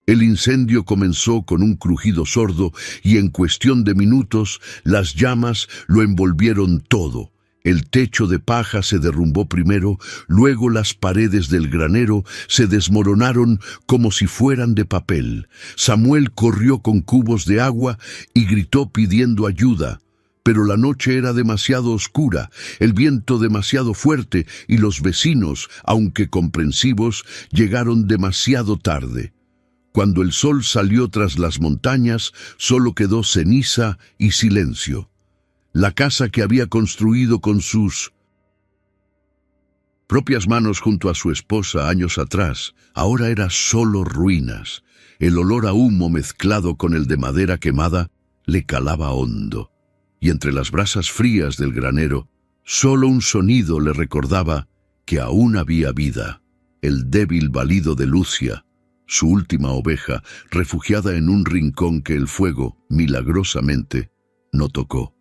El incendio comenzó con un crujido sordo y en cuestión de minutos las llamas lo envolvieron todo. El techo de paja se derrumbó primero, luego las paredes del granero se desmoronaron como si fueran de papel. Samuel corrió con cubos de agua y gritó pidiendo ayuda. Pero la noche era demasiado oscura, el viento demasiado fuerte y los vecinos, aunque comprensivos, llegaron demasiado tarde. Cuando el sol salió tras las montañas, solo quedó ceniza y silencio. La casa que había construido con sus propias manos junto a su esposa años atrás, ahora era solo ruinas. El olor a humo mezclado con el de madera quemada le calaba hondo. Y entre las brasas frías del granero, solo un sonido le recordaba que aún había vida. El débil balido de Lucia, su última oveja, refugiada en un rincón que el fuego, milagrosamente, no tocó.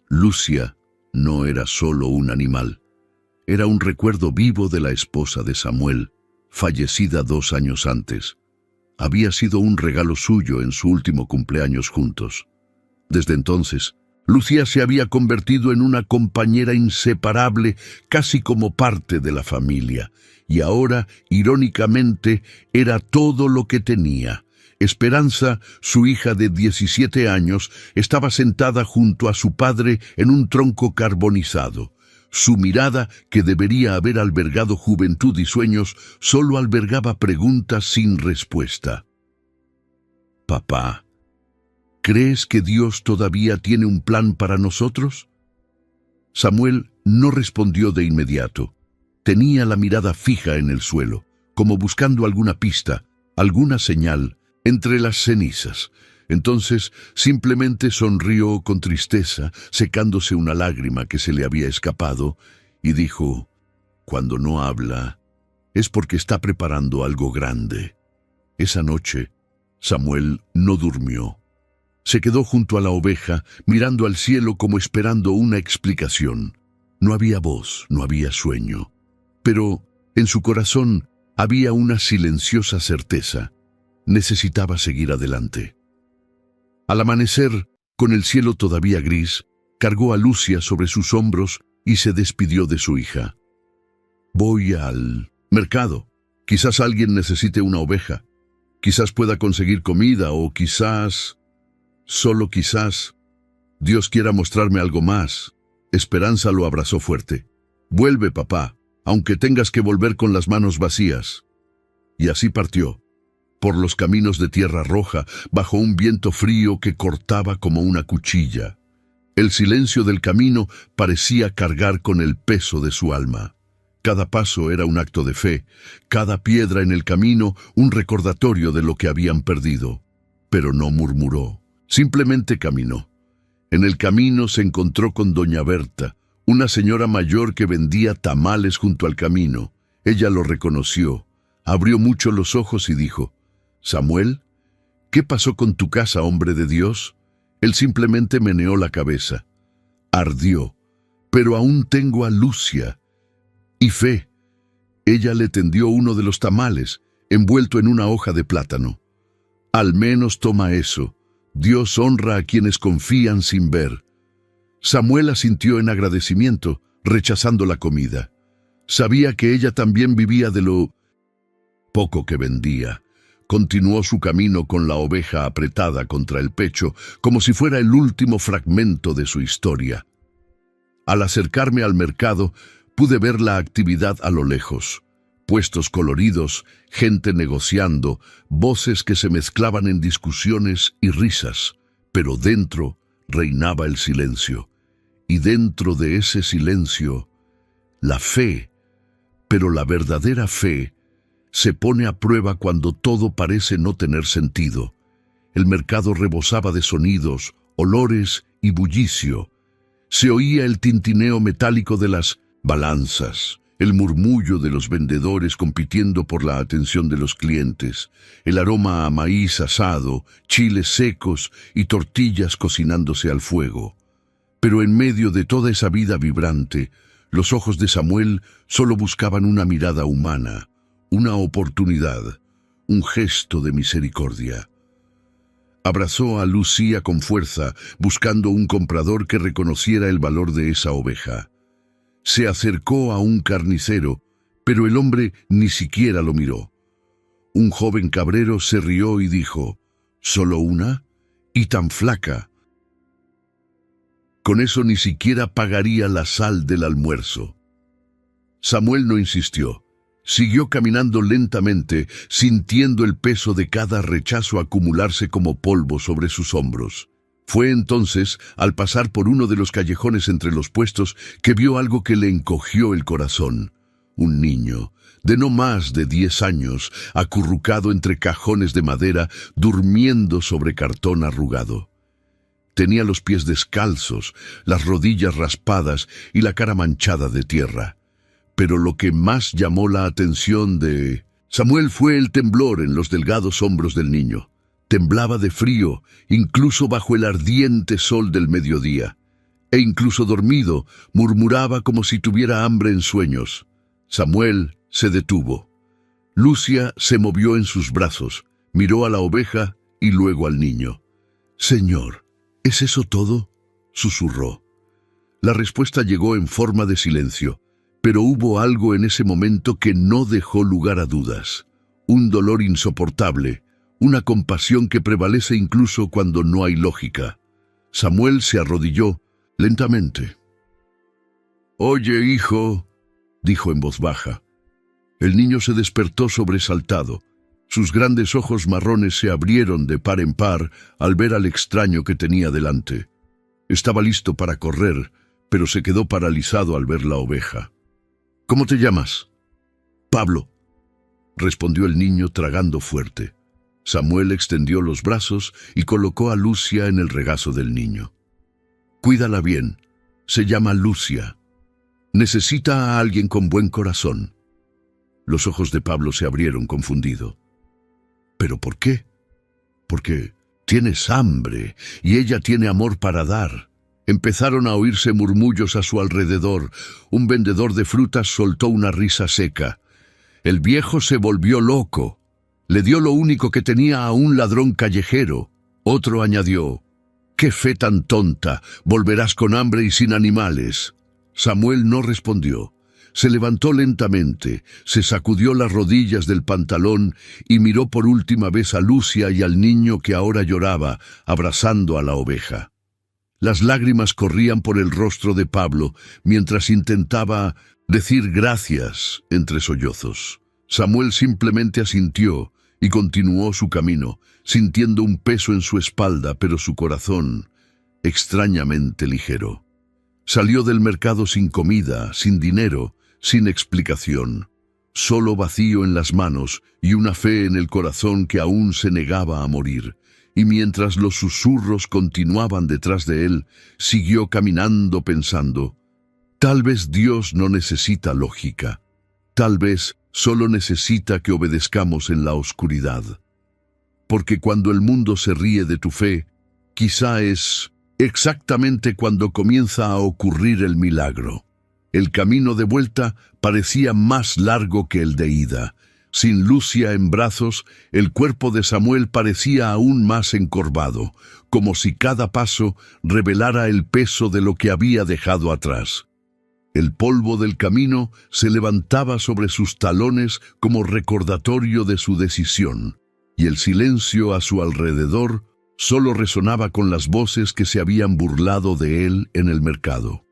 Lucia no era solo un animal, era un recuerdo vivo de la esposa de Samuel, fallecida 2 años antes. Había sido un regalo suyo en su último cumpleaños juntos. Desde entonces, Lucia se había convertido en una compañera inseparable, casi como parte de la familia, y ahora, irónicamente, era todo lo que tenía. Esperanza, su hija de 17 años, estaba sentada junto a su padre en un tronco carbonizado. Su mirada, que debería haber albergado juventud y sueños, solo albergaba preguntas sin respuesta. «Papá, ¿crees que Dios todavía tiene un plan para nosotros?» Samuel no respondió de inmediato. Tenía la mirada fija en el suelo, como buscando alguna pista, alguna señal, entre las cenizas. Entonces simplemente sonrió con tristeza, secándose una lágrima que se le había escapado, y dijo: «Cuando no habla, es porque está preparando algo grande». Esa noche, Samuel no durmió. Se quedó junto a la oveja, mirando al cielo como esperando una explicación. No había voz, no había sueño. Pero en su corazón había una silenciosa certeza. Necesitaba seguir adelante. Al amanecer, con el cielo todavía gris, cargó a Lucia sobre sus hombros y se despidió de su hija. «Voy al mercado. Quizás alguien necesite una oveja. Quizás pueda conseguir comida o quizás, solo quizás, Dios quiera mostrarme algo más». Esperanza lo abrazó fuerte. «Vuelve, papá, aunque tengas que volver con las manos vacías». Y así partió, por los caminos de tierra roja, bajo un viento frío que cortaba como una cuchilla. El silencio del camino parecía cargar con el peso de su alma. Cada paso era un acto de fe, cada piedra en el camino un recordatorio de lo que habían perdido. Pero no murmuró, simplemente caminó. En el camino se encontró con doña Berta, una señora mayor que vendía tamales junto al camino. Ella lo reconoció, abrió mucho los ojos y dijo: «Samuel, ¿qué pasó con tu casa, hombre de Dios?» Él simplemente meneó la cabeza. «Ardió, pero aún tengo a Lucia. Y fe». Ella le tendió uno de los tamales, envuelto en una hoja de plátano. «Al menos toma eso. Dios honra a quienes confían sin ver». Samuel asintió en agradecimiento, rechazando la comida. Sabía que ella también vivía de lo poco que vendía. Continuó su camino con la oveja apretada contra el pecho, como si fuera el último fragmento de su historia. Al acercarme al mercado, pude ver la actividad a lo lejos. Puestos coloridos, gente negociando, voces que se mezclaban en discusiones y risas, pero dentro reinaba el silencio. Y dentro de ese silencio, la fe, pero la verdadera fe, se pone a prueba cuando todo parece no tener sentido. El mercado rebosaba de sonidos, olores y bullicio. Se oía el tintineo metálico de las balanzas, el murmullo de los vendedores compitiendo por la atención de los clientes, el aroma a maíz asado, chiles secos y tortillas cocinándose al fuego. Pero en medio de toda esa vida vibrante, los ojos de Samuel solo buscaban una mirada humana, una oportunidad, un gesto de misericordia. Abrazó a Lucía con fuerza, buscando un comprador que reconociera el valor de esa oveja. Se acercó a un carnicero, pero el hombre ni siquiera lo miró. Un joven cabrero se rió y dijo: ¿Solo una? ¿Y tan flaca? Con eso ni siquiera pagaría la sal del almuerzo. Samuel no insistió. Siguió caminando lentamente, sintiendo el peso de cada rechazo acumularse como polvo sobre sus hombros. Fue entonces, al pasar por uno de los callejones entre los puestos, que vio algo que le encogió el corazón. Un niño, de no más de 10 años, acurrucado entre cajones de madera, durmiendo sobre cartón arrugado. Tenía los pies descalzos, las rodillas raspadas y la cara manchada de tierra. Pero lo que más llamó la atención de Samuel fue el temblor en los delgados hombros del niño. Temblaba de frío, incluso bajo el ardiente sol del mediodía. E incluso dormido, murmuraba como si tuviera hambre en sueños. Samuel se detuvo. Lucia se movió en sus brazos, miró a la oveja y luego al niño. «Señor, ¿es eso todo?», susurró. La respuesta llegó en forma de silencio, pero hubo algo en ese momento que no dejó lugar a dudas. Un dolor insoportable, una compasión que prevalece incluso cuando no hay lógica. Samuel se arrodilló lentamente. «Oye, hijo», dijo en voz baja. El niño se despertó sobresaltado. Sus grandes ojos marrones se abrieron de par en par al ver al extraño que tenía delante. Estaba listo para correr, pero se quedó paralizado al ver la oveja. «¿Cómo te llamas?» «Pablo», respondió el niño tragando fuerte. Samuel extendió los brazos y colocó a Lucia en el regazo del niño. «Cuídala bien. Se llama Lucia. Necesita a alguien con buen corazón». Los ojos de Pablo se abrieron confundido. «¿Pero por qué?» «Porque tienes hambre y ella tiene amor para dar». Empezaron a oírse murmullos a su alrededor. Un vendedor de frutas soltó una risa seca. El viejo se volvió loco. Le dio lo único que tenía a un ladrón callejero. Otro añadió: «¡Qué fe tan tonta! Volverás con hambre y sin animales». Samuel no respondió. Se levantó lentamente, se sacudió las rodillas del pantalón y miró por última vez a Lucia y al niño que ahora lloraba, abrazando a la oveja. Las lágrimas corrían por el rostro de Pablo mientras intentaba decir gracias entre sollozos. Samuel simplemente asintió y continuó su camino, sintiendo un peso en su espalda, pero su corazón extrañamente ligero. Salió del mercado sin comida, sin dinero, sin explicación, solo vacío en las manos y una fe en el corazón que aún se negaba a morir. Y mientras los susurros continuaban detrás de él, siguió caminando pensando: tal vez Dios no necesita lógica, tal vez solo necesita que obedezcamos en la oscuridad. Porque cuando el mundo se ríe de tu fe, quizá es exactamente cuando comienza a ocurrir el milagro. El camino de vuelta parecía más largo que el de ida. Sin Lucia en brazos, el cuerpo de Samuel parecía aún más encorvado, como si cada paso revelara el peso de lo que había dejado atrás. El polvo del camino se levantaba sobre sus talones como recordatorio de su decisión, y el silencio a su alrededor solo resonaba con las voces que se habían burlado de él en el mercado.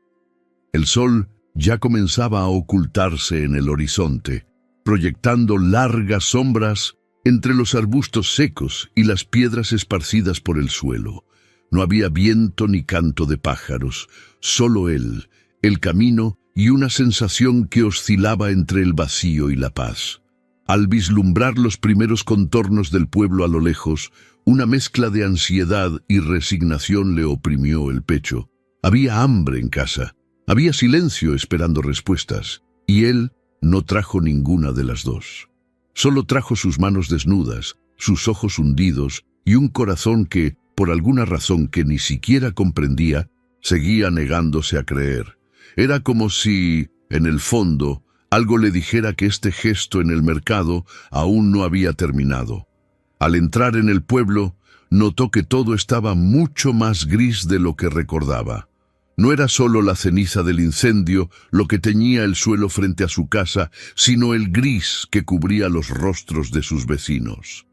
El sol ya comenzaba a ocultarse en el horizonte, proyectando largas sombras entre los arbustos secos y las piedras esparcidas por el suelo. No había viento ni canto de pájaros, solo él, el camino y una sensación que oscilaba entre el vacío y la paz. Al vislumbrar los primeros contornos del pueblo a lo lejos, una mezcla de ansiedad y resignación le oprimió el pecho. Había hambre en casa, había silencio esperando respuestas, y él no trajo ninguna de las dos. Solo trajo sus manos desnudas, sus ojos hundidos y un corazón que, por alguna razón que ni siquiera comprendía, seguía negándose a creer. Era como si, en el fondo, Algo le dijera que este gesto en el mercado aún no había terminado. Al entrar en el pueblo, notó que todo estaba mucho más gris de lo que recordaba. No era solo la ceniza del incendio lo que teñía el suelo frente a su casa, sino el gris que cubría los rostros de sus vecinos.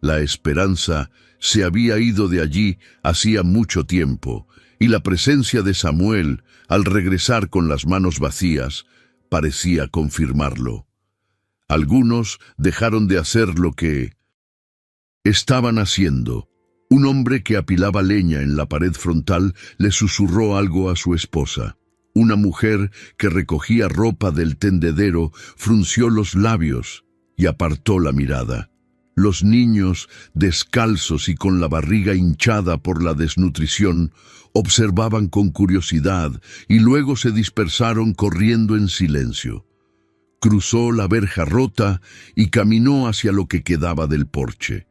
La esperanza se había ido de allí hacía mucho tiempo, y la presencia de Samuel, al regresar con las manos vacías, parecía confirmarlo. Algunos dejaron de hacer lo que estaban haciendo. Un hombre que apilaba leña en la pared frontal le susurró algo a su esposa. Una mujer que recogía ropa del tendedero frunció los labios y apartó la mirada. Los niños, descalzos y con la barriga hinchada por la desnutrición, observaban con curiosidad y luego se dispersaron corriendo en silencio. Cruzó la verja rota y caminó hacia lo que quedaba del porche.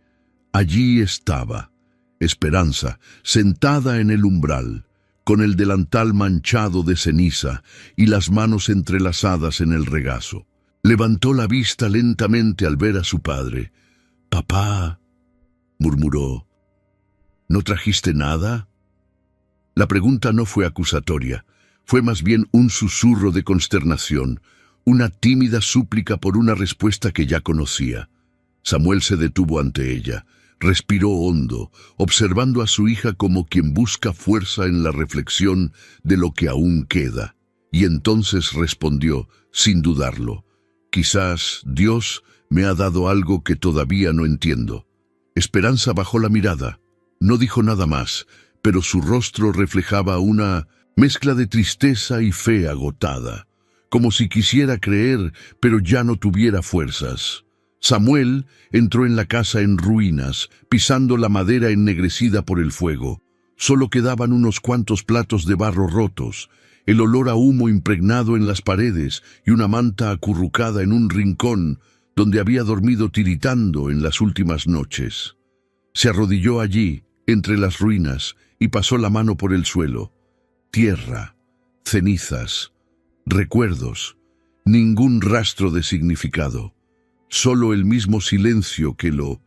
Allí estaba Esperanza, sentada en el umbral, con el delantal manchado de ceniza y las manos entrelazadas en el regazo. Levantó la vista lentamente al ver a su padre. «Papá», murmuró, «¿no trajiste nada?» La pregunta no fue acusatoria, fue más bien un susurro de consternación, una tímida súplica por una respuesta que ya conocía. Samuel se detuvo ante ella. Respiró hondo, observando a su hija como quien busca fuerza en la reflexión de lo que aún queda. Y entonces respondió, sin dudarlo, «Quizás Dios me ha dado algo que todavía no entiendo». Esperanza bajó la mirada. No dijo nada más, pero su rostro reflejaba una mezcla de tristeza y fe agotada, como si quisiera creer, pero ya no tuviera fuerzas. Samuel entró en la casa en ruinas, pisando la madera ennegrecida por el fuego. Solo quedaban unos cuantos platos de barro rotos, el olor a humo impregnado en las paredes y una manta acurrucada en un rincón donde había dormido tiritando en las últimas noches. Se arrodilló allí, entre las ruinas, y pasó la mano por el suelo. Tierra, cenizas, recuerdos, ningún rastro de significado. Solo el mismo silencio que lo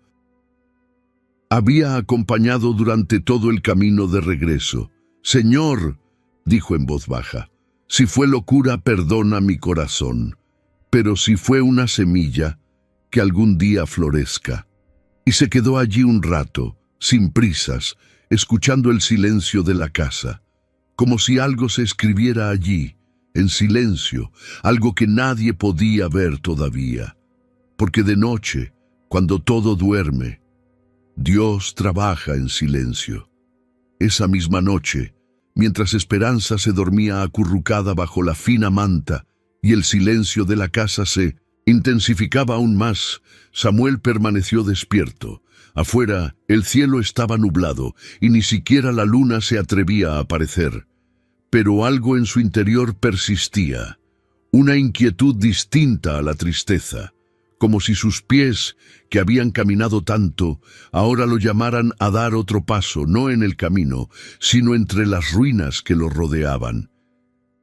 había acompañado durante todo el camino de regreso. «Señor», dijo en voz baja, «si fue locura, perdona mi corazón, pero si fue una semilla, que algún día florezca». Y se quedó allí un rato, sin prisas, escuchando el silencio de la casa, como si algo se escribiera allí, en silencio, algo que nadie podía ver todavía. Porque de noche, cuando todo duerme, Dios trabaja en silencio. Esa misma noche, mientras Esperanza se dormía acurrucada bajo la fina manta y el silencio de la casa se intensificaba aún más, Samuel permaneció despierto. Afuera, el cielo estaba nublado y ni siquiera la luna se atrevía a aparecer. Pero algo en su interior persistía, una inquietud distinta a la tristeza, como si sus pies, que habían caminado tanto, ahora lo llamaran a dar otro paso, no en el camino, sino entre las ruinas que lo rodeaban.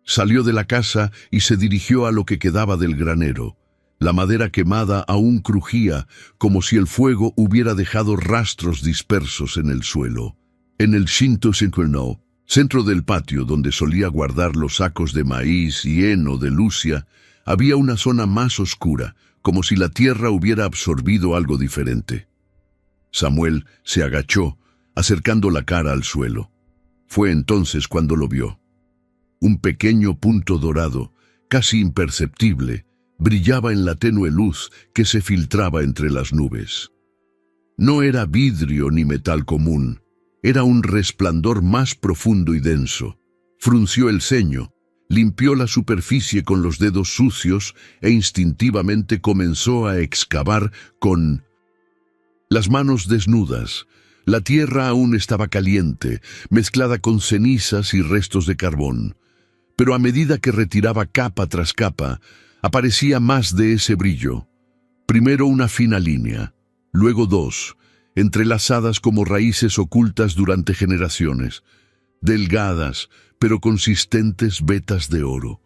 Salió de la casa y se dirigió a lo que quedaba del granero. La madera quemada aún crujía, como si el fuego hubiera dejado rastros dispersos en el suelo. En el Shinto Senkuno, centro del patio donde solía guardar los sacos de maíz y heno de Lucia, había una zona más oscura, como si la tierra hubiera absorbido algo diferente. Samuel se agachó, acercando la cara al suelo. Fue entonces cuando lo vio. Un pequeño punto dorado, casi imperceptible, brillaba en la tenue luz que se filtraba entre las nubes. No era vidrio ni metal común, era un resplandor más profundo y denso. Frunció el ceño, limpió la superficie con los dedos sucios e instintivamente comenzó a excavar con las manos desnudas. La tierra aún estaba caliente, mezclada con cenizas y restos de carbón. Pero a medida que retiraba capa tras capa, aparecía más de ese brillo. Primero una fina línea, luego dos, entrelazadas como raíces ocultas durante generaciones, delgadas pero consistentes vetas de oro.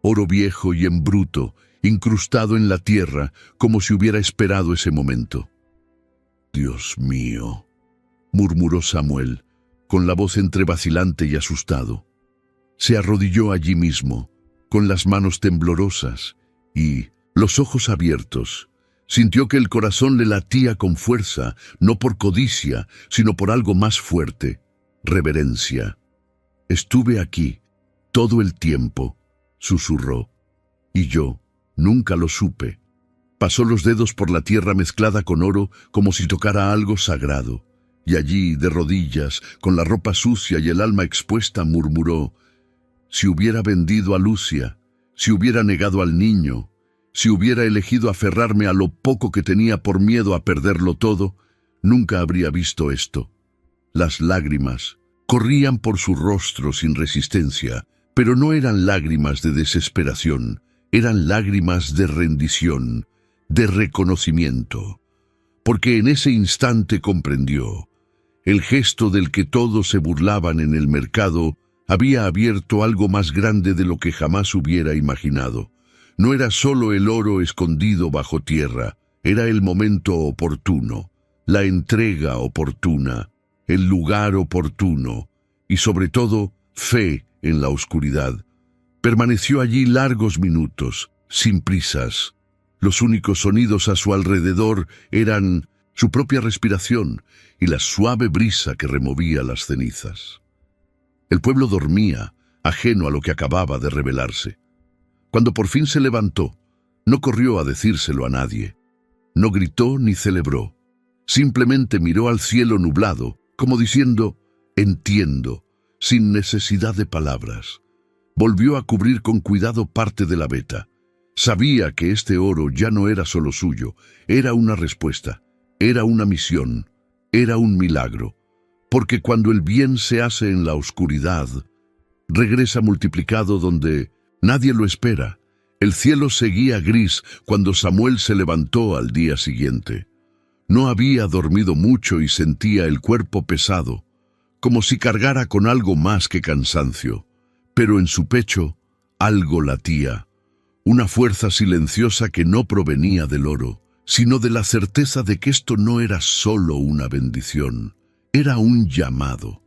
oro viejo y en bruto, incrustado en la tierra, como si hubiera esperado ese momento. «Dios mío», murmuró Samuel, con la voz entre vacilante y asustado. Se arrodilló allí mismo, con las manos temblorosas y los ojos abiertos. Sintió que el corazón le latía con fuerza, no por codicia, sino por algo más fuerte, reverencia. «Estuve aquí todo el tiempo», susurró, «y yo nunca lo supe». Pasó los dedos por la tierra mezclada con oro como si tocara algo sagrado, y allí, de rodillas, con la ropa sucia y el alma expuesta, murmuró: «Si hubiera vendido a Lucia, si hubiera negado al niño, si hubiera elegido aferrarme a lo poco que tenía por miedo a perderlo todo, nunca habría visto esto». Las lágrimas corrían por su rostro sin resistencia, pero no eran lágrimas de desesperación, eran lágrimas de rendición, de reconocimiento, porque en ese instante comprendió: el gesto del que todos se burlaban en el mercado había abierto algo más grande de lo que jamás hubiera imaginado. No era solo el oro escondido bajo tierra, era el momento oportuno, la entrega oportuna, el lugar oportuno y sobre todo fe en la oscuridad. Permaneció allí largos minutos, sin prisas. Los únicos sonidos a su alrededor eran su propia respiración y la suave brisa que removía las cenizas. El pueblo dormía, ajeno a lo que acababa de revelarse. Cuando por fin se levantó, no corrió a decírselo a nadie. No gritó ni celebró. Simplemente miró al cielo nublado, como diciendo: «Entiendo», sin necesidad de palabras. Volvió a cubrir con cuidado parte de la veta. Sabía que este oro ya no era solo suyo, era una respuesta, era una misión, era un milagro. Porque cuando el bien se hace en la oscuridad, regresa multiplicado donde nadie lo espera. El cielo seguía gris cuando Samuel se levantó al día siguiente. No había dormido mucho y sentía el cuerpo pesado, como si cargara con algo más que cansancio. Pero en su pecho algo latía, una fuerza silenciosa que no provenía del oro, sino de la certeza de que esto no era solo una bendición, era un llamado.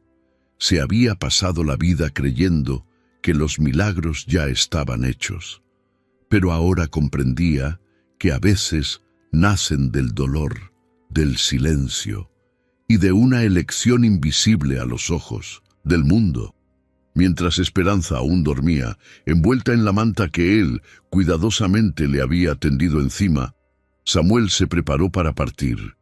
Se había pasado la vida creyendo que los milagros ya estaban hechos, pero ahora comprendía que a veces nacen del dolor, del silencio y de una elección invisible a los ojos del mundo. Mientras Esperanza aún dormía, envuelta en la manta que él cuidadosamente le había tendido encima, Samuel se preparó para partir.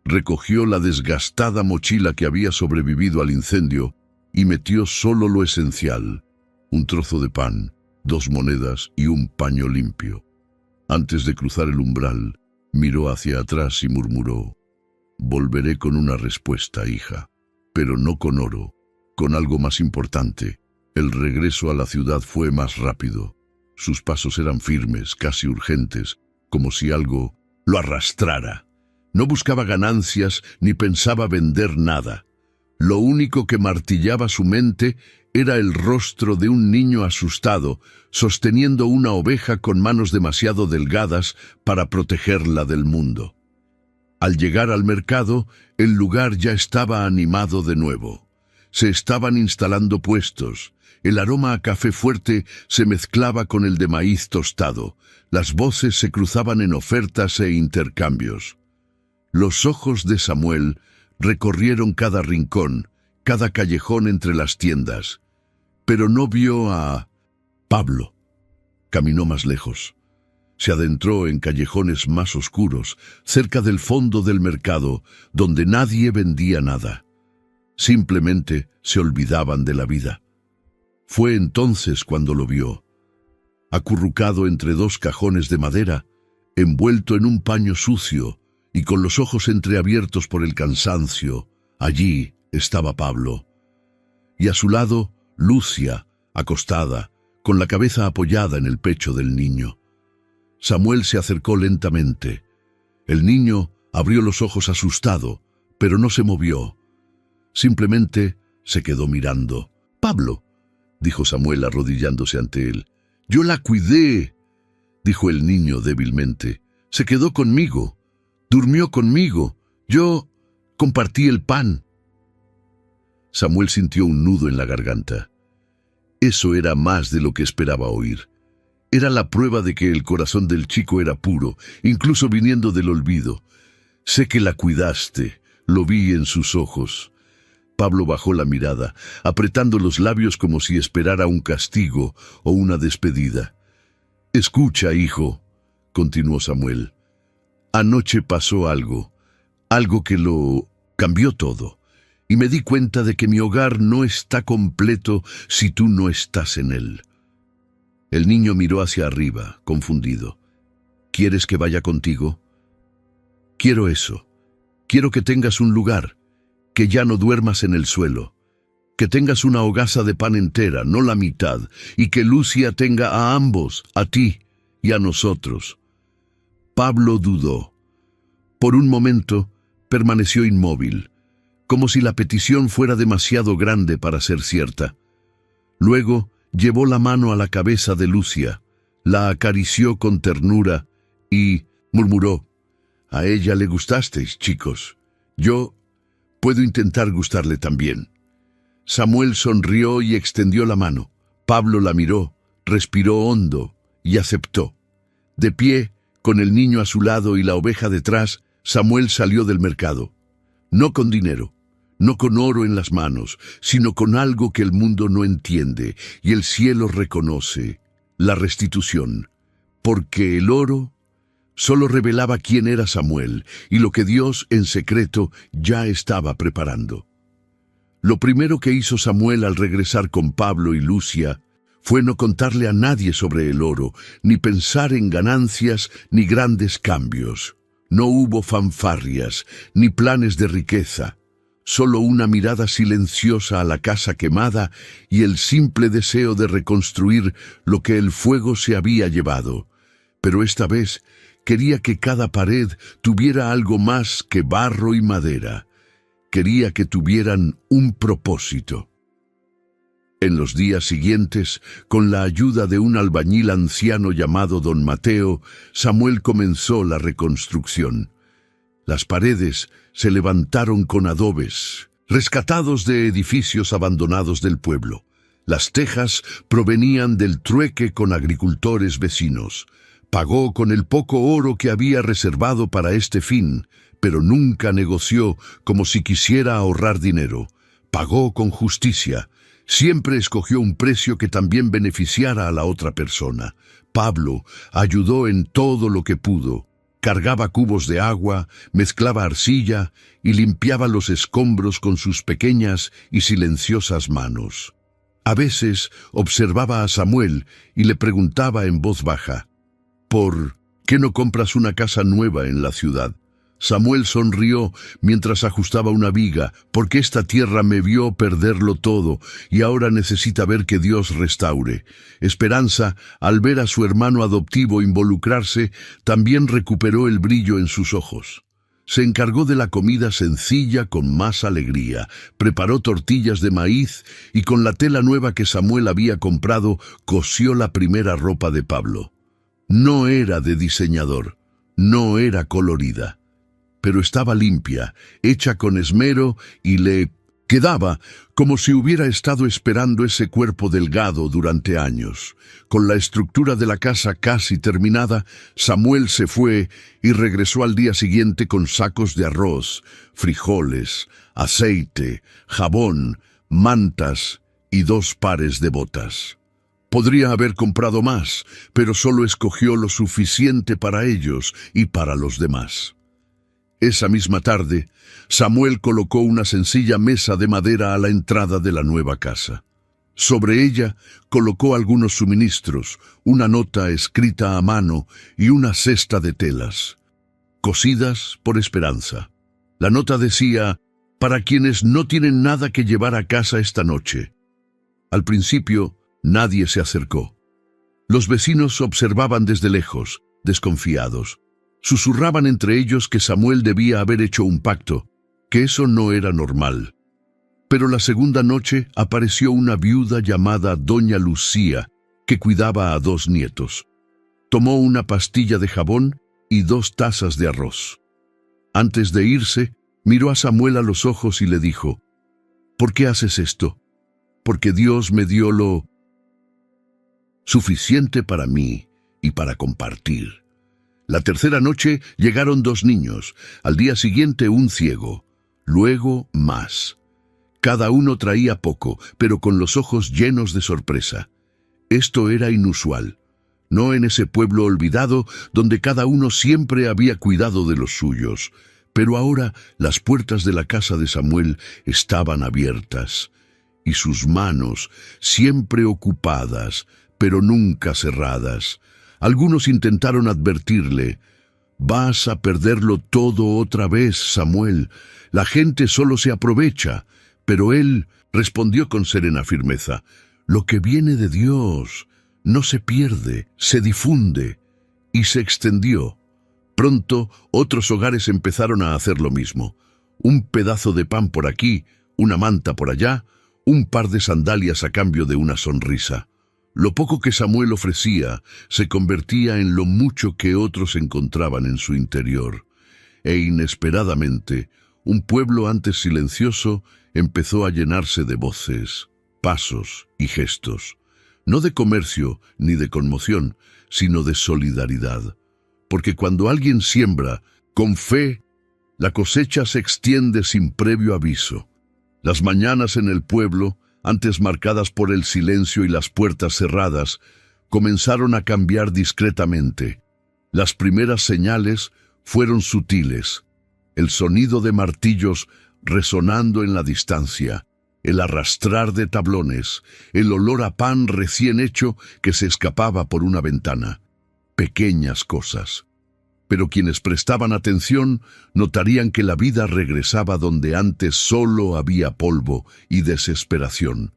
Recogió la desgastada mochila que había sobrevivido al incendio y metió solo lo esencial: un trozo de pan, 2 monedas y un paño limpio. Antes de cruzar el umbral, miró hacia atrás y murmuró: «Volveré con una respuesta, hija, pero no con oro, con algo más importante». El regreso a la ciudad fue más rápido. Sus pasos eran firmes, casi urgentes, como si algo lo arrastrara. No buscaba ganancias ni pensaba vender nada. Lo único que martillaba su mente era el rostro de un niño asustado, sosteniendo una oveja con manos demasiado delgadas para protegerla del mundo. Al llegar al mercado, el lugar ya estaba animado de nuevo. Se estaban instalando puestos. El aroma a café fuerte se mezclaba con el de maíz tostado. Las voces se cruzaban en ofertas e intercambios. Los ojos de Samuel recorrieron cada rincón, cada callejón entre las tiendas, pero no vio a Pablo. Caminó más lejos. Se adentró en callejones más oscuros, cerca del fondo del mercado, donde nadie vendía nada. Simplemente se olvidaban de la vida. Fue entonces cuando lo vio, acurrucado entre 2 cajones de madera, envuelto en un paño sucio y con los ojos entreabiertos por el cansancio. Allí estaba Pablo. Y a su lado, Lucia, acostada, con la cabeza apoyada en el pecho del niño. Samuel se acercó lentamente. El niño abrió los ojos asustado, pero no se movió. Simplemente se quedó mirando. «Pablo», dijo Samuel arrodillándose ante él, Yo la cuidé, dijo el niño débilmente. Se quedó conmigo, durmió conmigo, yo compartí el pan. Samuel sintió un nudo en la garganta. Eso era más de lo que esperaba oír. Era la prueba de que el corazón del chico era puro, incluso viniendo del olvido. Sé que la cuidaste, lo vi en sus ojos. Pablo bajó la mirada, apretando los labios como si esperara un castigo o una despedida. Escucha, hijo, continuó Samuel. Anoche pasó algo que lo cambió todo, y me di cuenta de que mi hogar no está completo si tú no estás en él. El niño miró hacia arriba, confundido. ¿Quieres que vaya contigo? Quiero eso. Quiero que tengas un lugar, que ya no duermas en el suelo, que tengas una hogaza de pan entera, no la mitad, y que Lucia tenga a ambos, a ti y a nosotros. Pablo dudó. Por un momento, permaneció inmóvil, como si la petición fuera demasiado grande para ser cierta. Luego, llevó la mano a la cabeza de Lucia, la acarició con ternura y murmuró: «A ella le gustasteis, chicos. Yo puedo intentar gustarle también». Samuel sonrió y extendió la mano. Pablo la miró, respiró hondo y aceptó. De pie, con el niño a su lado y la oveja detrás, Samuel salió del mercado. No con dinero, no con oro en las manos, sino con algo que el mundo no entiende y el cielo reconoce: la restitución. Porque el oro solo revelaba quién era Samuel y lo que Dios en secreto ya estaba preparando. Lo primero que hizo Samuel al regresar con Pablo y Lucia fue no contarle a nadie sobre el oro, ni pensar en ganancias ni grandes cambios. No hubo fanfarrias ni planes de riqueza, solo una mirada silenciosa a la casa quemada y el simple deseo de reconstruir lo que el fuego se había llevado. Pero esta vez quería que cada pared tuviera algo más que barro y madera. Quería que tuvieran un propósito. En los días siguientes, con la ayuda de un albañil anciano llamado don Mateo, Samuel comenzó la reconstrucción. Las paredes se levantaron con adobes, rescatados de edificios abandonados del pueblo. Las tejas provenían del trueque con agricultores vecinos. Pagó con el poco oro que había reservado para este fin, pero nunca negoció como si quisiera ahorrar dinero. Pagó con justicia. Siempre escogió un precio que también beneficiara a la otra persona. Pablo ayudó en todo lo que pudo. Cargaba cubos de agua, mezclaba arcilla y limpiaba los escombros con sus pequeñas y silenciosas manos. A veces observaba a Samuel y le preguntaba en voz baja: «¿Por qué no compras una casa nueva en la ciudad?». Samuel sonrió mientras ajustaba una viga: «Porque esta tierra me vio perderlo todo y ahora necesita ver que Dios restaure». Esperanza, al ver a su hermano adoptivo involucrarse, también recuperó el brillo en sus ojos. Se encargó de la comida sencilla con más alegría, preparó tortillas de maíz y con la tela nueva que Samuel había comprado, cosió la primera ropa de Pablo. No era de diseñador, no era colorida, pero estaba limpia, hecha con esmero y le quedaba como si hubiera estado esperando ese cuerpo delgado durante años. Con la estructura de la casa casi terminada, Samuel se fue y regresó al día siguiente con sacos de arroz, frijoles, aceite, jabón, mantas y 2 pares de botas. Podría haber comprado más, pero solo escogió lo suficiente para ellos y para los demás. Esa misma tarde, Samuel colocó una sencilla mesa de madera a la entrada de la nueva casa. Sobre ella colocó algunos suministros, una nota escrita a mano y una cesta de telas, cosidas por Esperanza. La nota decía: «Para quienes no tienen nada que llevar a casa esta noche». Al principio, nadie se acercó. Los vecinos observaban desde lejos, desconfiados. Susurraban entre ellos que Samuel debía haber hecho un pacto, que eso no era normal. Pero la segunda noche apareció una viuda llamada Doña Lucía, que cuidaba a 2 nietos. Tomó una pastilla de jabón y 2 tazas de arroz. Antes de irse, miró a Samuel a los ojos y le dijo: «¿Por qué haces esto? Porque Dios me dio lo suficiente para mí y para compartir». La tercera noche llegaron 2 niños, al día siguiente un ciego, luego más. Cada uno traía poco, pero con los ojos llenos de sorpresa. Esto era inusual, no en ese pueblo olvidado donde cada uno siempre había cuidado de los suyos, pero ahora las puertas de la casa de Samuel estaban abiertas, y sus manos, siempre ocupadas, pero nunca cerradas. Algunos intentaron advertirle: «Vas a perderlo todo otra vez, Samuel. La gente solo se aprovecha». Pero él respondió con serena firmeza: «Lo que viene de Dios no se pierde, se difunde». Y se extendió. Pronto otros hogares empezaron a hacer lo mismo. Un pedazo de pan por aquí, una manta por allá, un par de sandalias a cambio de una sonrisa. Lo poco que Samuel ofrecía se convertía en lo mucho que otros encontraban en su interior. E inesperadamente, un pueblo antes silencioso empezó a llenarse de voces, pasos y gestos. No de comercio ni de conmoción, sino de solidaridad. Porque cuando alguien siembra con fe, la cosecha se extiende sin previo aviso. Las mañanas en el pueblo, antes marcadas por el silencio y las puertas cerradas, comenzaron a cambiar discretamente. Las primeras señales fueron sutiles: el sonido de martillos resonando en la distancia, el arrastrar de tablones, el olor a pan recién hecho que se escapaba por una ventana. Pequeñas cosas. Pero quienes prestaban atención notarían que la vida regresaba donde antes solo había polvo y desesperación.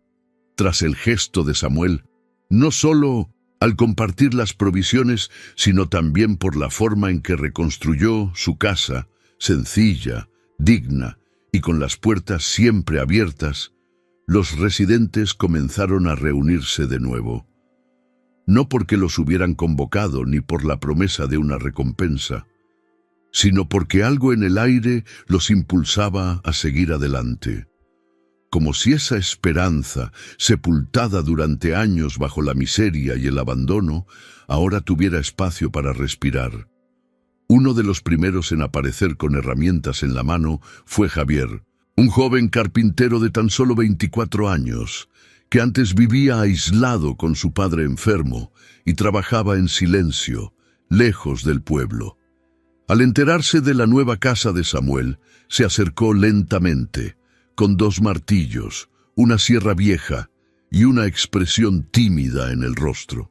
Tras el gesto de Samuel, no solo al compartir las provisiones, sino también por la forma en que reconstruyó su casa, sencilla, digna y con las puertas siempre abiertas, los residentes comenzaron a reunirse de nuevo. No porque los hubieran convocado ni por la promesa de una recompensa, sino porque algo en el aire los impulsaba a seguir adelante. Como si esa esperanza, sepultada durante años bajo la miseria y el abandono, ahora tuviera espacio para respirar. Uno de los primeros en aparecer con herramientas en la mano fue Javier, un joven carpintero de tan solo 24 años, que antes vivía aislado con su padre enfermo y trabajaba en silencio, lejos del pueblo. Al enterarse de la nueva casa de Samuel, se acercó lentamente, con 2 martillos, una sierra vieja y una expresión tímida en el rostro.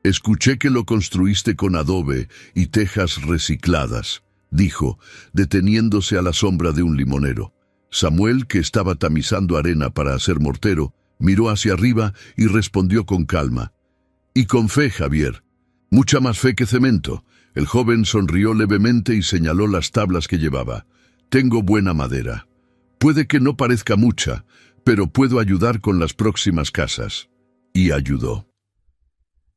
«Escuché que lo construiste con adobe y tejas recicladas», dijo, deteniéndose a la sombra de un limonero. Samuel, que estaba tamizando arena para hacer mortero, miró hacia arriba y respondió con calma: «Y con fe, Javier. Mucha más fe que cemento». El joven sonrió levemente y señaló las tablas que llevaba. «Tengo buena madera. Puede que no parezca mucha, pero puedo ayudar con las próximas casas». Y ayudó.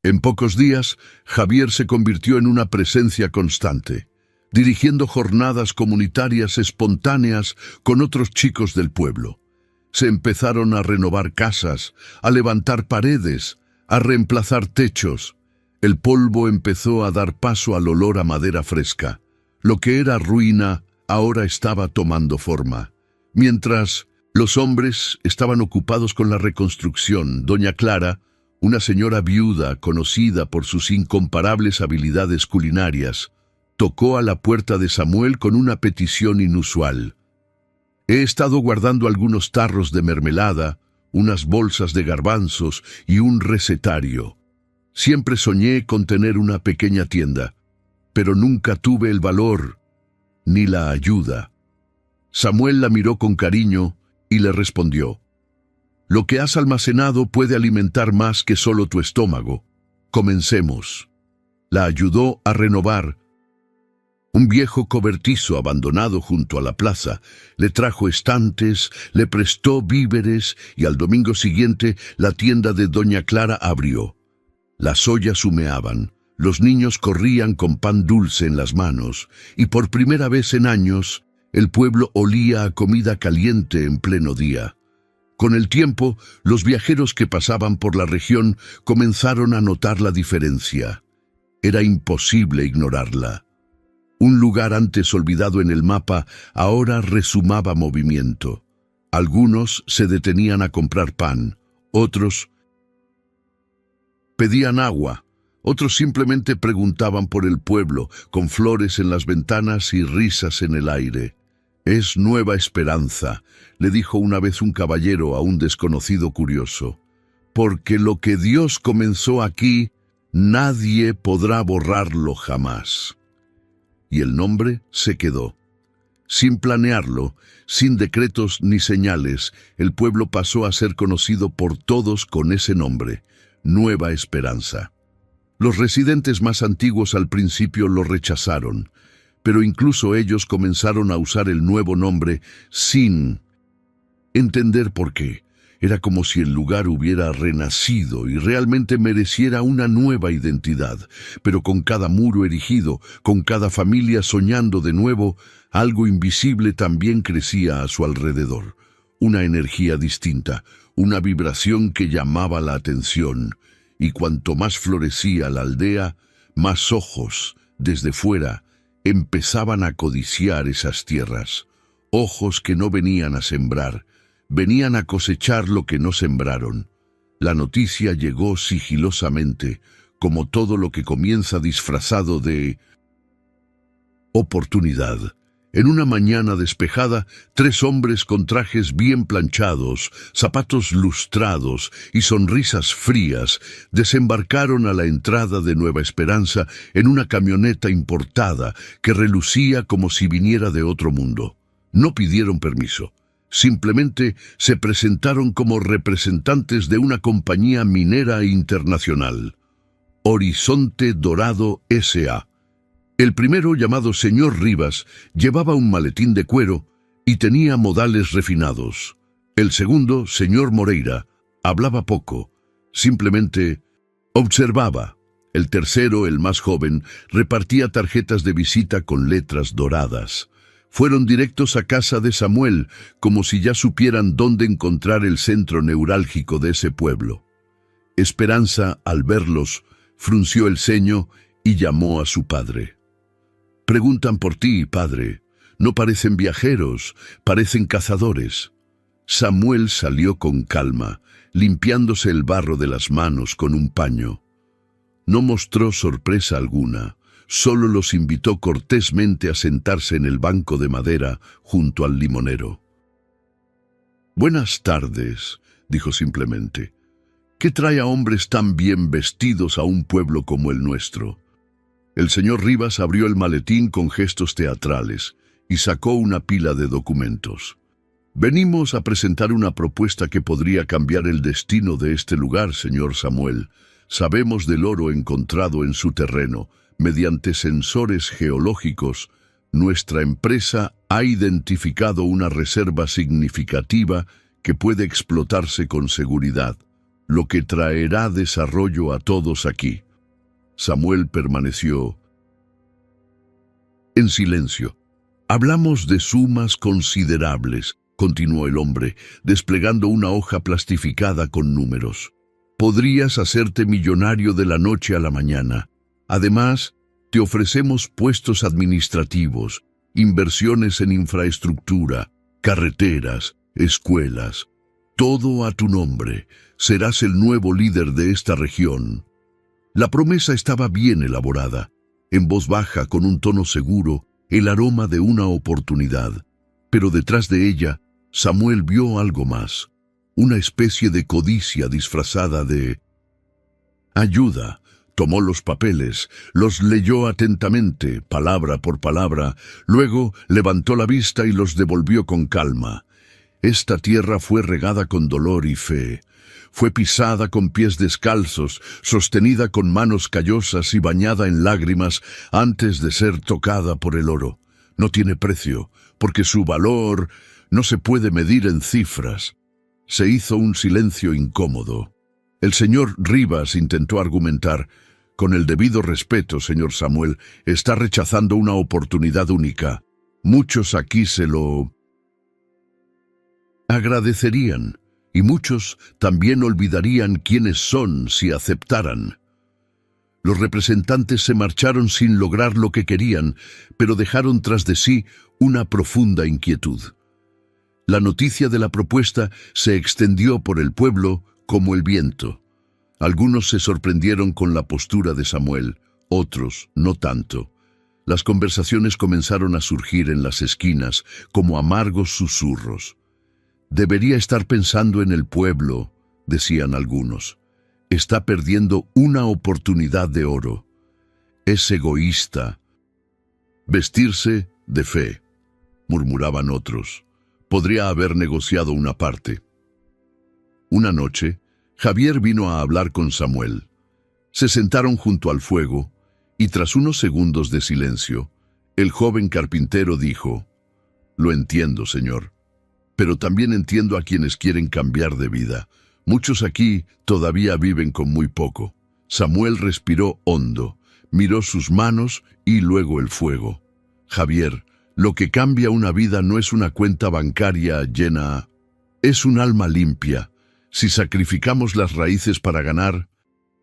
En pocos días, Javier se convirtió en una presencia constante, dirigiendo jornadas comunitarias espontáneas con otros chicos del pueblo. Se empezaron a renovar casas, a levantar paredes, a reemplazar techos. El polvo empezó a dar paso al olor a madera fresca. Lo que era ruina ahora estaba tomando forma. Mientras los hombres estaban ocupados con la reconstrucción, doña Clara, una señora viuda conocida por sus incomparables habilidades culinarias, tocó a la puerta de Samuel con una petición inusual. «He estado guardando algunos tarros de mermelada, unas bolsas de garbanzos y un recetario. Siempre soñé con tener una pequeña tienda, pero nunca tuve el valor ni la ayuda». Samuel la miró con cariño y le respondió: «Lo que has almacenado puede alimentar más que solo tu estómago. Comencemos». La ayudó a renovar. Un viejo cobertizo abandonado junto a la plaza le trajo estantes, le prestó víveres y al domingo siguiente la tienda de doña Clara abrió. Las ollas humeaban, los niños corrían con pan dulce en las manos, y por primera vez en años, el pueblo olía a comida caliente en pleno día. Con el tiempo, los viajeros que pasaban por la región comenzaron a notar la diferencia. Era imposible ignorarla. Un lugar antes olvidado en el mapa ahora resumaba movimiento. Algunos se detenían a comprar pan, otros pedían agua, otros simplemente preguntaban por el pueblo, con flores en las ventanas y risas en el aire. «Es Nueva Esperanza», le dijo una vez un caballero a un desconocido curioso, «porque lo que Dios comenzó aquí, nadie podrá borrarlo jamás». Y el nombre se quedó. Sin planearlo, sin decretos ni señales, el pueblo pasó a ser conocido por todos con ese nombre, Nueva Esperanza. Los residentes más antiguos al principio lo rechazaron, pero incluso ellos comenzaron a usar el nuevo nombre sin entender por qué. Era como si el lugar hubiera renacido y realmente mereciera una nueva identidad. Pero con cada muro erigido, con cada familia soñando de nuevo, algo invisible también crecía a su alrededor. Una energía distinta, una vibración que llamaba la atención. Y cuanto más florecía la aldea, más ojos, desde fuera, empezaban a codiciar esas tierras. Ojos que no venían a sembrar, venían a cosechar lo que no sembraron. La noticia llegó sigilosamente, como todo lo que comienza disfrazado de oportunidad. En una mañana despejada, 3 hombres con trajes bien planchados, zapatos lustrados y sonrisas frías desembarcaron a la entrada de Nueva Esperanza en una camioneta importada que relucía como si viniera de otro mundo. No pidieron permiso. Simplemente se presentaron como representantes de una compañía minera internacional, Horizonte Dorado S.A. El primero, llamado señor Rivas, llevaba un maletín de cuero y tenía modales refinados. El segundo, señor Moreira, hablaba poco, simplemente observaba. El tercero, el más joven, repartía tarjetas de visita con letras doradas. Fueron directos a casa de Samuel, como si ya supieran dónde encontrar el centro neurálgico de ese pueblo. Esperanza, al verlos, frunció el ceño y llamó a su padre. «Preguntan por ti, padre. No parecen viajeros, parecen cazadores». Samuel salió con calma, limpiándose el barro de las manos con un paño. No mostró sorpresa alguna. Solo los invitó cortésmente a sentarse en el banco de madera junto al limonero. «Buenas tardes», dijo simplemente. «¿Qué trae a hombres tan bien vestidos a un pueblo como el nuestro?» El señor Rivas abrió el maletín con gestos teatrales y sacó una pila de documentos. «Venimos a presentar una propuesta que podría cambiar el destino de este lugar, señor Samuel. Sabemos del oro encontrado en su terreno. Mediante sensores geológicos, nuestra empresa ha identificado una reserva significativa que puede explotarse con seguridad, lo que traerá desarrollo a todos aquí». Samuel permaneció en silencio. «Hablamos de sumas considerables», continuó el hombre, desplegando una hoja plastificada con números. «Podrías hacerte millonario de la noche a la mañana. Además, te ofrecemos puestos administrativos, inversiones en infraestructura, carreteras, escuelas. Todo a tu nombre. Serás el nuevo líder de esta región». La promesa estaba bien elaborada, en voz baja, con un tono seguro, el aroma de una oportunidad. Pero detrás de ella, Samuel vio algo más, una especie de codicia disfrazada de ayuda. Tomó los papeles, los leyó atentamente, palabra por palabra, luego levantó la vista y los devolvió con calma. Esta tierra fue regada con dolor y fe. Fue pisada con pies descalzos, sostenida con manos callosas y bañada en lágrimas antes de ser tocada por el oro. No tiene precio, porque su valor no se puede medir en cifras. Se hizo un silencio incómodo. El señor Rivas intentó argumentar: con el debido respeto, señor Samuel, está rechazando una oportunidad única. Muchos aquí se lo agradecerían, y muchos también olvidarían quiénes son si aceptaran. Los representantes se marcharon sin lograr lo que querían, pero dejaron tras de sí una profunda inquietud. La noticia de la propuesta se extendió por el pueblo como el viento. Algunos se sorprendieron con la postura de Samuel, otros no tanto. Las conversaciones comenzaron a surgir en las esquinas como amargos susurros. «Debería estar pensando en el pueblo», decían algunos. «Está perdiendo una oportunidad de oro. Es egoísta». «Vestirse de fe», murmuraban otros. «Podría haber negociado una parte». Una noche, Javier vino a hablar con Samuel. Se sentaron junto al fuego, y tras unos segundos de silencio, el joven carpintero dijo: «Lo entiendo, señor, pero también entiendo a quienes quieren cambiar de vida. Muchos aquí todavía viven con muy poco». Samuel respiró hondo, miró sus manos y luego el fuego. «Javier, lo que cambia una vida no es una cuenta bancaria llena, es un alma limpia. Si sacrificamos las raíces para ganar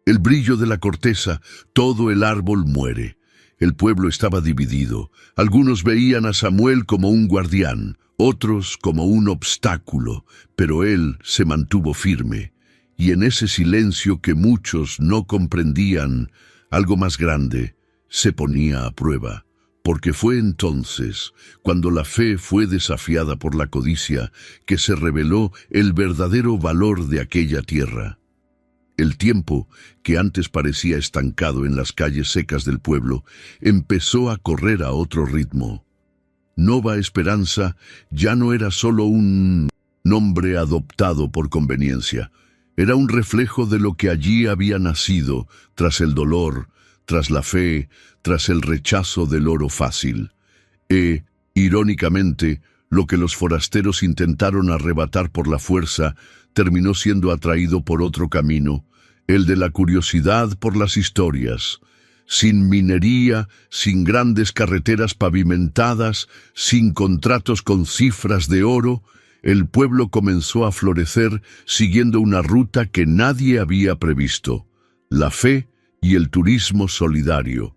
el brillo de la corteza, todo el árbol muere». El pueblo estaba dividido. Algunos veían a Samuel como un guardián, otros como un obstáculo, pero él se mantuvo firme. Y en ese silencio que muchos no comprendían, algo más grande se ponía a prueba. Porque fue entonces, cuando la fe fue desafiada por la codicia, que se reveló el verdadero valor de aquella tierra. El tiempo, que antes parecía estancado en las calles secas del pueblo, empezó a correr a otro ritmo. Nova Esperanza ya no era solo un nombre adoptado por conveniencia. Era un reflejo de lo que allí había nacido, tras el dolor, tras la fe, tras el rechazo del oro fácil. Irónicamente, lo que los forasteros intentaron arrebatar por la fuerza terminó siendo atraído por otro camino, el de la curiosidad por las historias. Sin minería, sin grandes carreteras pavimentadas, sin contratos con cifras de oro, el pueblo comenzó a florecer siguiendo una ruta que nadie había previsto: la fe y el turismo solidario.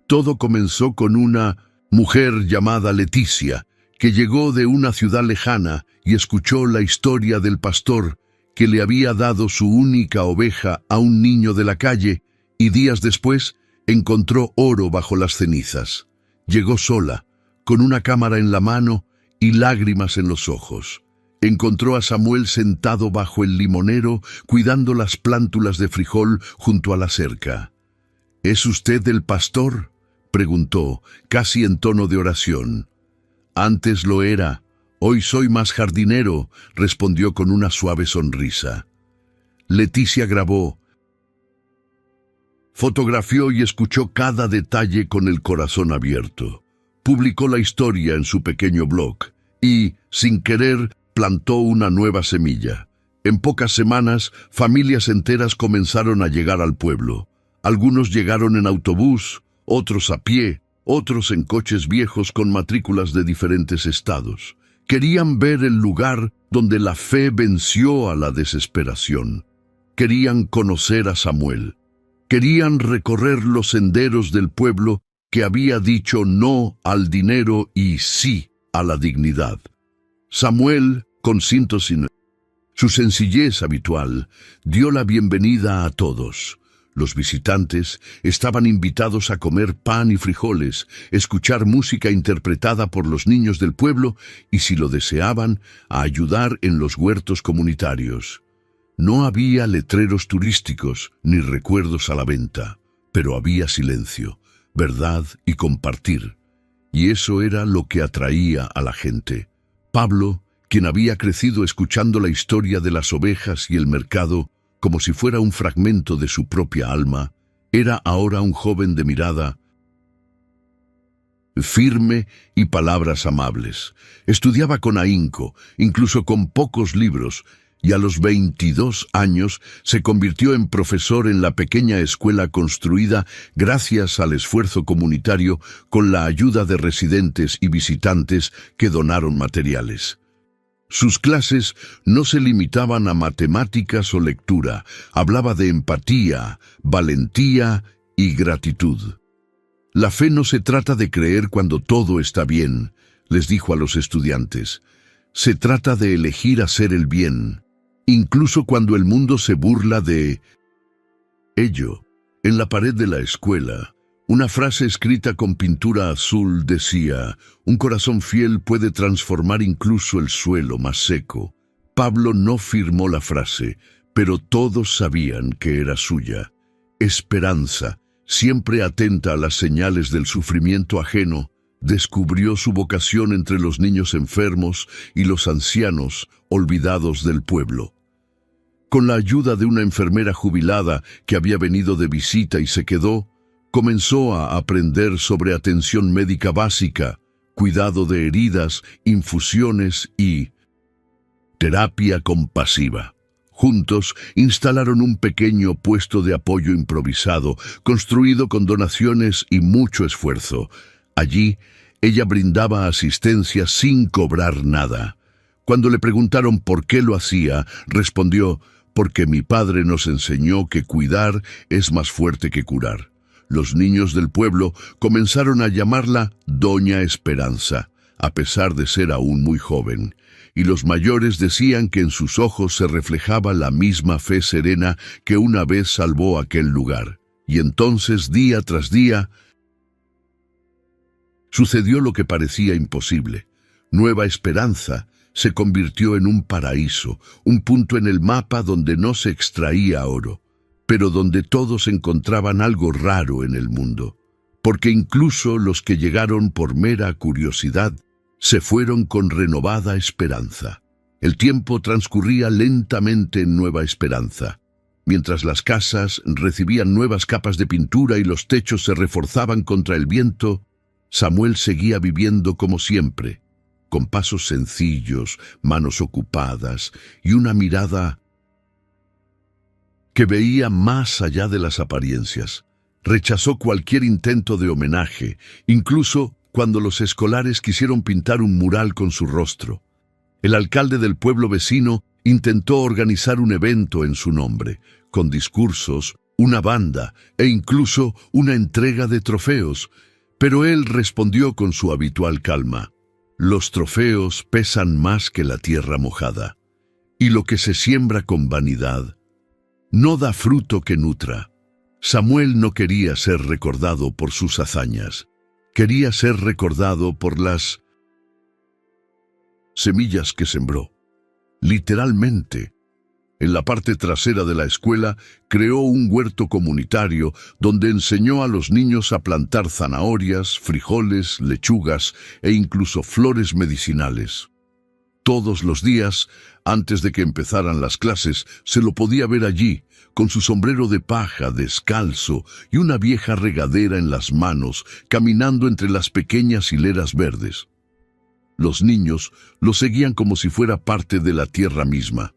Todo comenzó con una mujer llamada Leticia, que llegó de una ciudad lejana y escuchó la historia del pastor que le había dado su única oveja a un niño de la calle, y días después encontró oro bajo las cenizas. Llegó sola, con una cámara en la mano y lágrimas en los ojos. Encontró a Samuel sentado bajo el limonero, cuidando las plántulas de frijol junto a la cerca. «¿Es usted el pastor?», preguntó, casi en tono de oración. «Antes lo era, hoy soy más jardinero», respondió con una suave sonrisa. Leticia grabó, fotografió y escuchó cada detalle con el corazón abierto. Publicó la historia en su pequeño blog y, sin querer, plantó una nueva semilla. En pocas semanas, familias enteras comenzaron a llegar al pueblo. Algunos llegaron en autobús, otros a pie, otros en coches viejos con matrículas de diferentes estados. Querían ver el lugar donde la fe venció a la desesperación. Querían conocer a Samuel. Querían recorrer los senderos del pueblo que había dicho no al dinero y sí a la dignidad. Samuel, con su sencillez habitual, dio la bienvenida a todos. Los visitantes estaban invitados a comer pan y frijoles, escuchar música interpretada por los niños del pueblo y, si lo deseaban, a ayudar en los huertos comunitarios. No había letreros turísticos ni recuerdos a la venta, pero había silencio, verdad y compartir. Y eso era lo que atraía a la gente. Pablo, quien había crecido escuchando la historia de las ovejas y el mercado, como si fuera un fragmento de su propia alma, era ahora un joven de mirada firme y palabras amables. Estudiaba con ahínco, incluso con pocos libros, y a los 22 años se convirtió en profesor en la pequeña escuela construida gracias al esfuerzo comunitario con la ayuda de residentes y visitantes que donaron materiales. Sus clases no se limitaban a matemáticas o lectura, hablaba de empatía, valentía y gratitud. La fe no se trata de creer cuando todo está bien, les dijo a los estudiantes. Se trata de elegir hacer el bien, incluso cuando el mundo se burla de ello. En la pared de la escuela, una frase escrita con pintura azul decía: un corazón fiel puede transformar incluso el suelo más seco. Pablo no firmó la frase, pero todos sabían que era suya. Esperanza, siempre atenta a las señales del sufrimiento ajeno, descubrió su vocación entre los niños enfermos y los ancianos olvidados del pueblo. Con la ayuda de una enfermera jubilada que había venido de visita y se quedó, comenzó a aprender sobre atención médica básica, cuidado de heridas, infusiones y terapia compasiva. Juntos instalaron un pequeño puesto de apoyo improvisado, construido con donaciones y mucho esfuerzo. Allí, ella brindaba asistencia sin cobrar nada. Cuando le preguntaron por qué lo hacía, respondió: porque mi padre nos enseñó que cuidar es más fuerte que curar. Los niños del pueblo comenzaron a llamarla Doña Esperanza, a pesar de ser aún muy joven, y los mayores decían que en sus ojos se reflejaba la misma fe serena que una vez salvó aquel lugar. Y entonces, día tras día, sucedió lo que parecía imposible. Nueva Esperanza se convirtió en un paraíso, un punto en el mapa donde no se extraía oro, pero donde todos encontraban algo raro en el mundo, porque incluso los que llegaron por mera curiosidad se fueron con renovada esperanza. El tiempo transcurría lentamente en Nueva Esperanza. Mientras las casas recibían nuevas capas de pintura y los techos se reforzaban contra el viento, Samuel seguía viviendo como siempre, con pasos sencillos, manos ocupadas y una mirada que veía más allá de las apariencias. Rechazó cualquier intento de homenaje, incluso cuando los escolares quisieron pintar un mural con su rostro. El alcalde del pueblo vecino intentó organizar un evento en su nombre, con discursos, una banda e incluso una entrega de trofeos, pero él respondió con su habitual calma: los trofeos pesan más que la tierra mojada, y lo que se siembra con vanidad no da fruto que nutra. Samuel no quería ser recordado por sus hazañas, quería ser recordado por las semillas que sembró. Literalmente, en la parte trasera de la escuela creó un huerto comunitario donde enseñó a los niños a plantar zanahorias, frijoles, lechugas e incluso flores medicinales. Todos los días, antes de que empezaran las clases, se lo podía ver allí, con su sombrero de paja, descalzo, y una vieja regadera en las manos, caminando entre las pequeñas hileras verdes. Los niños lo seguían como si fuera parte de la tierra misma.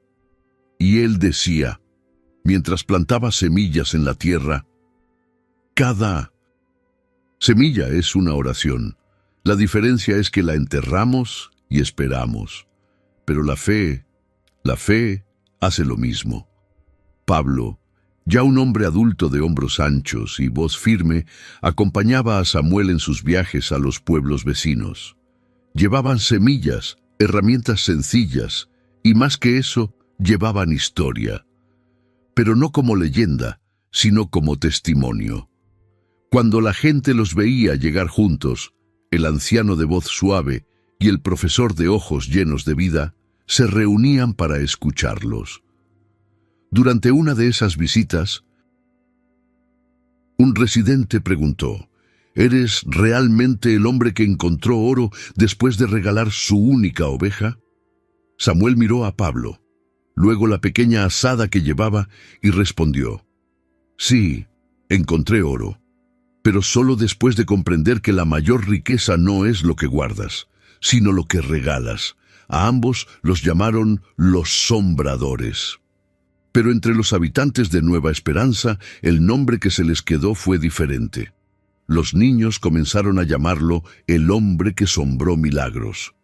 Y él decía, mientras plantaba semillas en la tierra: cada semilla es una oración. La diferencia es que la enterramos y esperamos. Pero la fe hace lo mismo. Pablo, ya un hombre adulto de hombros anchos y voz firme, acompañaba a Samuel en sus viajes a los pueblos vecinos. Llevaban semillas, herramientas sencillas, y más que eso, llevaban historia. Pero no como leyenda, sino como testimonio. Cuando la gente los veía llegar juntos, el anciano de voz suave y el profesor de ojos llenos de vida, se reunían para escucharlos. Durante una de esas visitas, un residente preguntó: ¿eres realmente el hombre que encontró oro después de regalar su única oveja? Samuel miró a Pablo, luego la pequeña azada que llevaba, y respondió: sí, encontré oro, pero solo después de comprender que la mayor riqueza no es lo que guardas, sino lo que regalas. A ambos los llamaron los sombradores. Pero entre los habitantes de Nueva Esperanza, el nombre que se les quedó fue diferente. Los niños comenzaron a llamarlo el hombre que sombró milagros.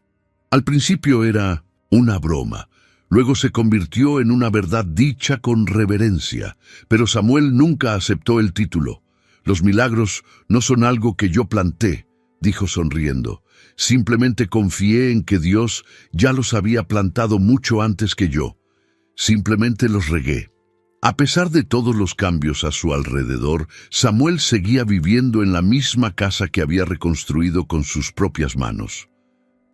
Al principio era una broma, luego se convirtió en una verdad dicha con reverencia, pero Samuel nunca aceptó el título. Los milagros no son algo que yo planté, dijo sonriendo. Simplemente confié en que Dios ya los había plantado mucho antes que yo. Simplemente los regué. A pesar de todos los cambios a su alrededor, Samuel seguía viviendo en la misma casa que había reconstruido con sus propias manos.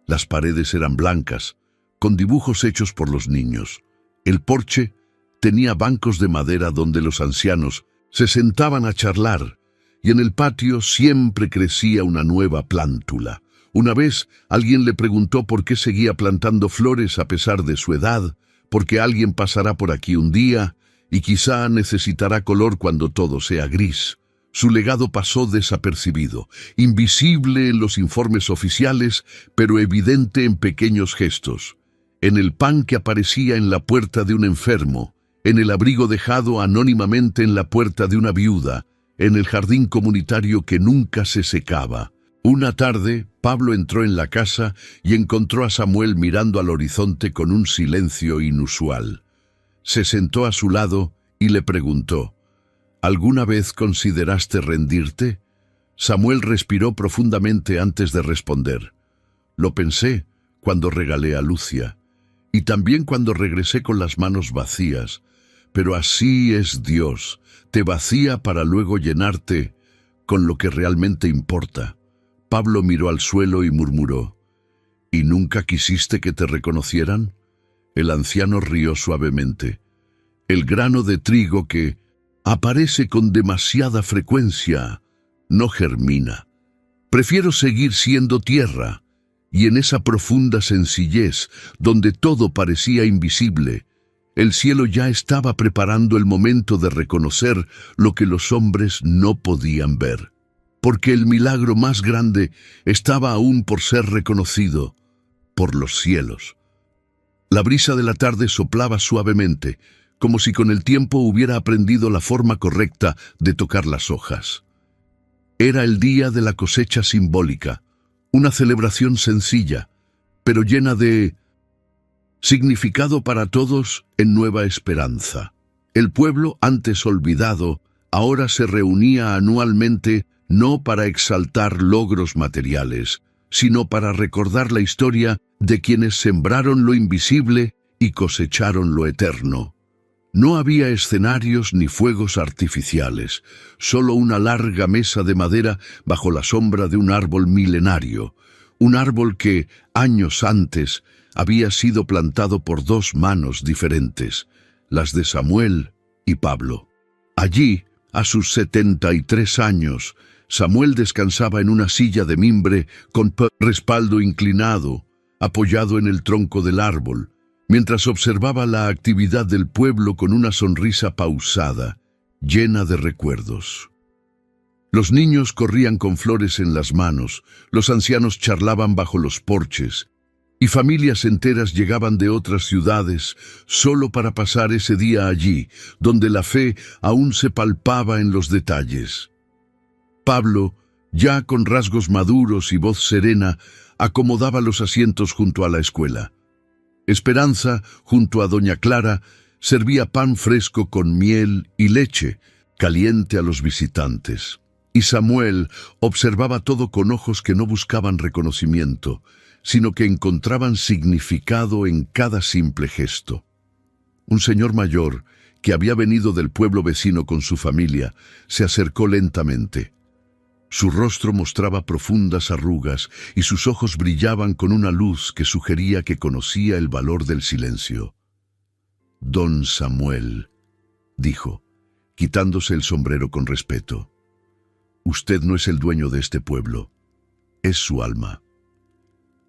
Las paredes eran blancas, con dibujos hechos por los niños. El porche tenía bancos de madera donde los ancianos se sentaban a charlar, y en el patio siempre crecía una nueva plántula. Una vez alguien le preguntó por qué seguía plantando flores a pesar de su edad, porque alguien pasará por aquí un día y quizá necesitará color cuando todo sea gris. Su legado pasó desapercibido, invisible en los informes oficiales, pero evidente en pequeños gestos. En el pan que aparecía en la puerta de un enfermo, en el abrigo dejado anónimamente en la puerta de una viuda, en el jardín comunitario que nunca se secaba. Una tarde, Pablo entró en la casa y encontró a Samuel mirando al horizonte con un silencio inusual. Se sentó a su lado y le preguntó, ¿alguna vez consideraste rendirte? Samuel respiró profundamente antes de responder. Lo pensé cuando regalé a Lucia, y también cuando regresé con las manos vacías. Pero así es Dios, te vacía para luego llenarte con lo que realmente importa. Pablo miró al suelo y murmuró, ¿y nunca quisiste que te reconocieran? El anciano rió suavemente. El grano de trigo que aparece con demasiada frecuencia no germina. Prefiero seguir siendo tierra, y en esa profunda sencillez, donde todo parecía invisible, el cielo ya estaba preparando el momento de reconocer lo que los hombres no podían ver. Porque el milagro más grande estaba aún por ser reconocido por los cielos. La brisa de la tarde soplaba suavemente, como si con el tiempo hubiera aprendido la forma correcta de tocar las hojas. Era el día de la cosecha simbólica, una celebración sencilla, pero llena de significado para todos en Nueva Esperanza. El pueblo, antes olvidado, ahora se reunía anualmente no para exaltar logros materiales, sino para recordar la historia de quienes sembraron lo invisible y cosecharon lo eterno. No había escenarios ni fuegos artificiales, solo una larga mesa de madera bajo la sombra de un árbol milenario, un árbol que, años antes, había sido plantado por dos manos diferentes, las de Samuel y Pablo. Allí, a sus 73 años, Samuel descansaba en una silla de mimbre con respaldo inclinado, apoyado en el tronco del árbol, mientras observaba la actividad del pueblo con una sonrisa pausada, llena de recuerdos. Los niños corrían con flores en las manos, los ancianos charlaban bajo los porches, y familias enteras llegaban de otras ciudades solo para pasar ese día allí, donde la fe aún se palpaba en los detalles. Pablo, ya con rasgos maduros y voz serena, acomodaba los asientos junto a la escuela. Esperanza, junto a doña Clara, servía pan fresco con miel y leche, caliente a los visitantes. Y Samuel observaba todo con ojos que no buscaban reconocimiento, sino que encontraban significado en cada simple gesto. Un señor mayor, que había venido del pueblo vecino con su familia, se acercó lentamente. Su rostro mostraba profundas arrugas y sus ojos brillaban con una luz que sugería que conocía el valor del silencio. «Don Samuel», dijo, quitándose el sombrero con respeto, «usted no es el dueño de este pueblo, es su alma».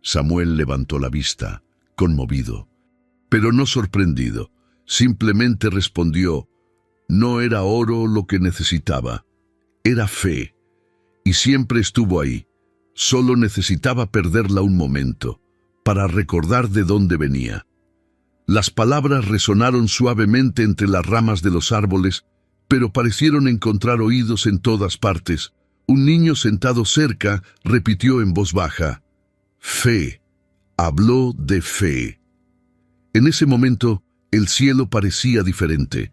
Samuel levantó la vista, conmovido, pero no sorprendido. Simplemente respondió, no era oro lo que necesitaba, era fe. Y siempre estuvo ahí, solo necesitaba perderla un momento. para recordar de dónde venía. Las palabras resonaron suavemente entre las ramas de los árboles, pero parecieron encontrar oídos en todas partes. Un niño sentado cerca repitió en voz baja: «Fe». Habló de fe. En ese momento, el cielo parecía diferente.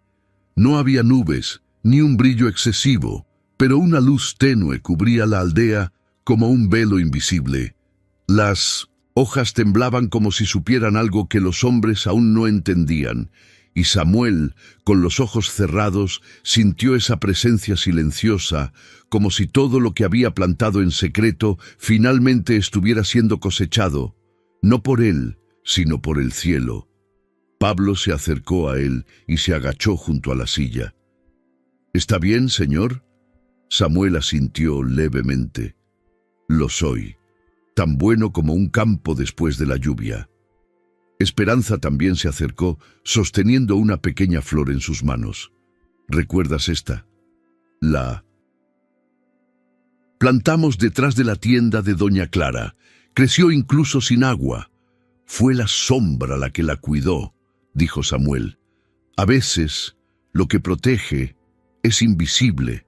No había nubes, ni un brillo excesivo, pero una luz tenue cubría la aldea como un velo invisible. Las hojas temblaban como si supieran algo que los hombres aún no entendían, y Samuel, con los ojos cerrados, sintió esa presencia silenciosa, como si todo lo que había plantado en secreto finalmente estuviera siendo cosechado, no por él, sino por el cielo. Pablo se acercó a él y se agachó junto a la silla. «¿Está bien, señor?». Samuel asintió levemente. «Lo soy, tan bueno como un campo después de la lluvia». Esperanza también se acercó, sosteniendo una pequeña flor en sus manos. «¿Recuerdas esta? La plantamos detrás de la tienda de doña Clara. Creció incluso sin agua. Fue la sombra la que la cuidó», dijo Samuel. «A veces, lo que protege es invisible».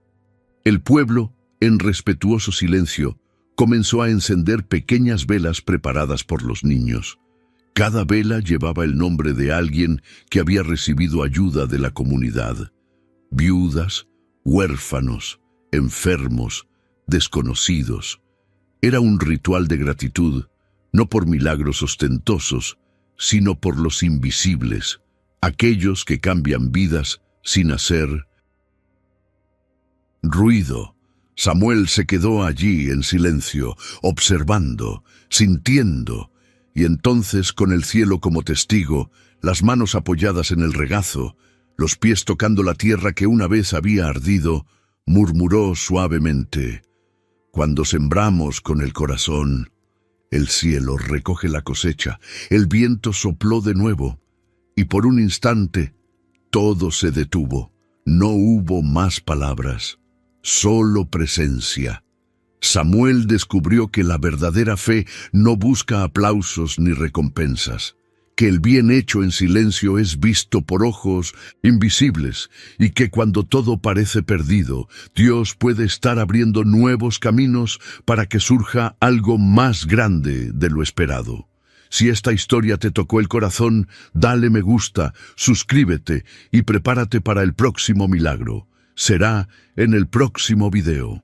El pueblo, en respetuoso silencio, comenzó a encender pequeñas velas preparadas por los niños. Cada vela llevaba el nombre de alguien que había recibido ayuda de la comunidad. Viudas, huérfanos, enfermos, desconocidos. Era un ritual de gratitud, no por milagros ostentosos, sino por los invisibles, aquellos que cambian vidas sin hacer ruido. Samuel se quedó allí en silencio, observando, sintiendo, y entonces, con el cielo como testigo, las manos apoyadas en el regazo, los pies tocando la tierra que una vez había ardido, murmuró suavemente: «Cuando sembramos con el corazón, el cielo recoge la cosecha». El viento sopló de nuevo, y por un instante todo se detuvo. No hubo más palabras, solo presencia. Samuel descubrió que la verdadera fe no busca aplausos ni recompensas, que el bien hecho en silencio es visto por ojos invisibles, y que cuando todo parece perdido, Dios puede estar abriendo nuevos caminos para que surja algo más grande de lo esperado. Si esta historia te tocó el corazón, dale me gusta, suscríbete y prepárate para el próximo milagro. Será en el próximo video.